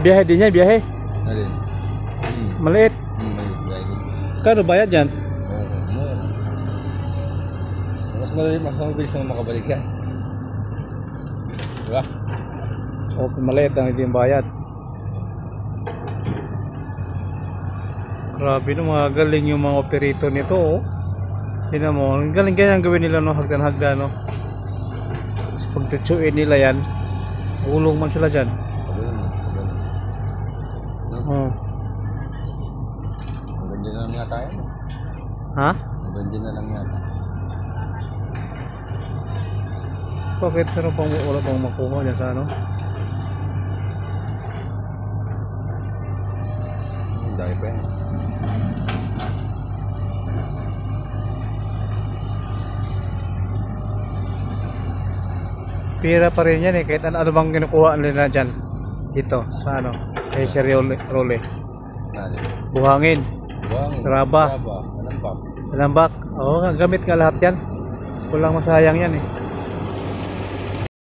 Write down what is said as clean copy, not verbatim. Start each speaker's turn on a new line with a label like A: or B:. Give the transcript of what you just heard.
A: Biyahe din yan, biyahe.
B: Alin?
A: Maliit.
B: Maliit biyahe din.
A: Kano bayad yan?
B: Mas mabilis naman makabalik yan. Diba?
A: O, maliit ang hindi yung bayad. Grabe no, mga galing yung mga operator nito, oh. Tingnan mo, galing ganyan gawin nila, no, hagdan-hagdan, no. Kasi pag tutsuin nila yan, ulong man sila dyan. Oh.
B: Ang ganda na lang yata yan.
A: Ha?
B: Ang ganda na lang yata.
A: Bakit pero wala pang makuha dyan sa ano?
B: Ang dami pa yan.
A: Pira pa rin yan eh, kahit ano bang kinukuha nila dyan. Dito, sa ano, kay Sir Role.
B: Nalin.
A: Buhangin,
B: Buhangin.
A: Traba.
B: Anambak.
A: lambak. Oo, gamit nga lahat yan. Walang masayang yan eh.